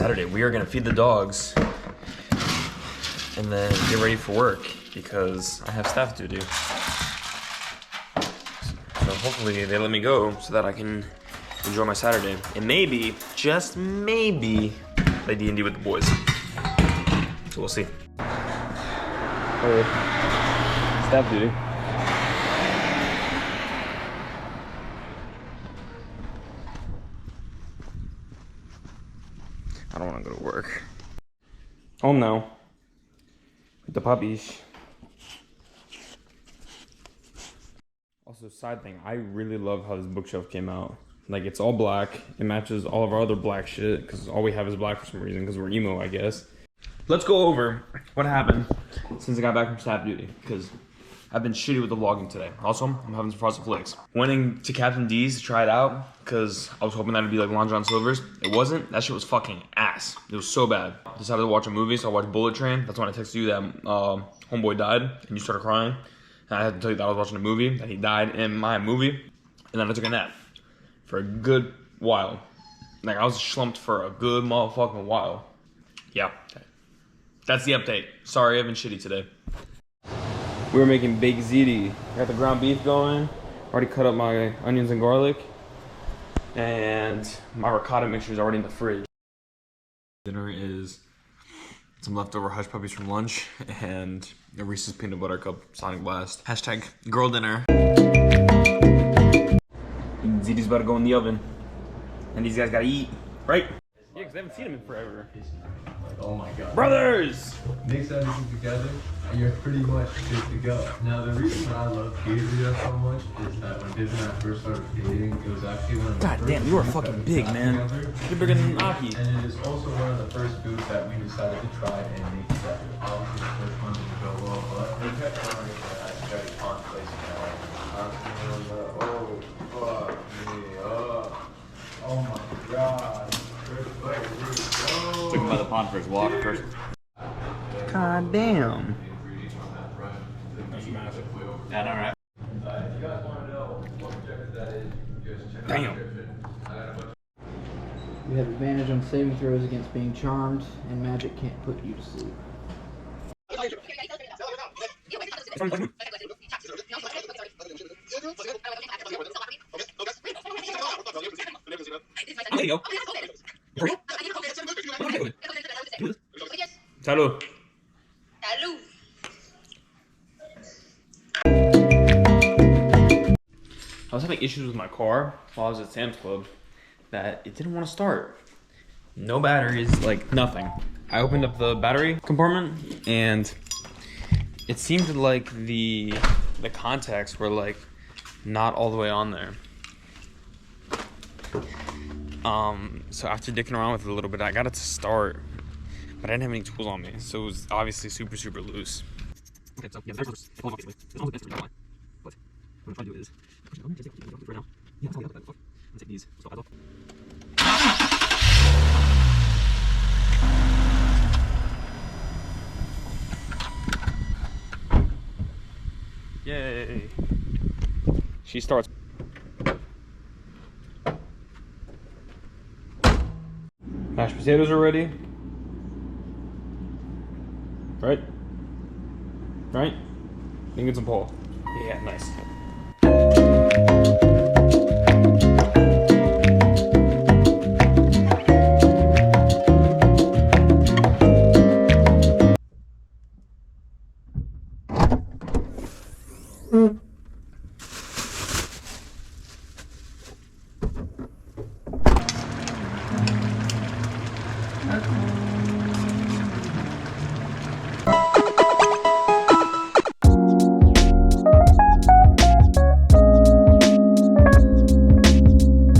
Saturday. We are gonna feed the dogs and then get ready for work because I have staff duty. So hopefully they let me go so that I can enjoy my Saturday. And maybe, just maybe, play D&D with the boys. So we'll see. Staff duty. I don't want to go to work. Home now. With the puppies. Also, side thing, I really love how this bookshelf came out. Like, it's all black. It matches all of our other black shit, because all we have is black for some reason, because we're emo, I guess. Let's go over what happened since I got back from staff duty, because I've been shitty with the vlogging today. Also, I'm having some frosted flakes. Went into Captain D's to try it out, because I was hoping that it'd be like Long John Silver's. It wasn't. That shit was fucking ass. It was so bad. Decided to watch a movie, so I watched Bullet Train. That's when I texted you that homeboy died, and you started crying. And I had to tell you that I was watching a movie, that he died in my movie, and then I took a nap for a good while. Like, I was slumped for a good motherfucking while. Yeah. That's the update. Sorry, I've been shitty today. We were making baked ziti. Got the ground beef going. Already cut up my onions and garlic. And my ricotta mixture is already in the fridge. Dinner is some leftover hush puppies from lunch and a Reese's peanut butter cup Sonic Blast. Hashtag girl dinner. Ziti's about to go in the oven. And these guys gotta eat, right? Yeah, because I haven't seen them in forever. Oh my god. Brothers! Mix everything together, and you're pretty much good to go. Now, the reason I love quesadilla so much is that when Div and I first started dating, it was actually one of the God damn, you are fucking big, man. You're bigger than Aki. And it is also one of the first foods that we decided to try and make together. Obviously, the first one didn't go well, but we kept trying to try to find places now. Oh my god. Took him by the pond for his walk first. God damn. Yeah, alright. If you guys want to know what objective that is, just check Damn. out the description. You have advantage on saving throws against being charmed, and magic can't put you to sleep. There you go. Salud. I was having issues with my car while I was at Sam's Club that it didn't want to start. No batteries, like nothing. I opened up the battery compartment and it seemed like the contacts were like not all the way on there. So after dicking around with it a little bit, I got it to start, but I didn't have any tools on me, so it was obviously super, super loose. Okay, so yeah, there's but I'm gonna try to do is right now. Yeah, that's all we have. I'm gonna take these. Yay! She starts. Mashed potatoes are ready. Right? Right? You can get some Paul. Yeah, nice.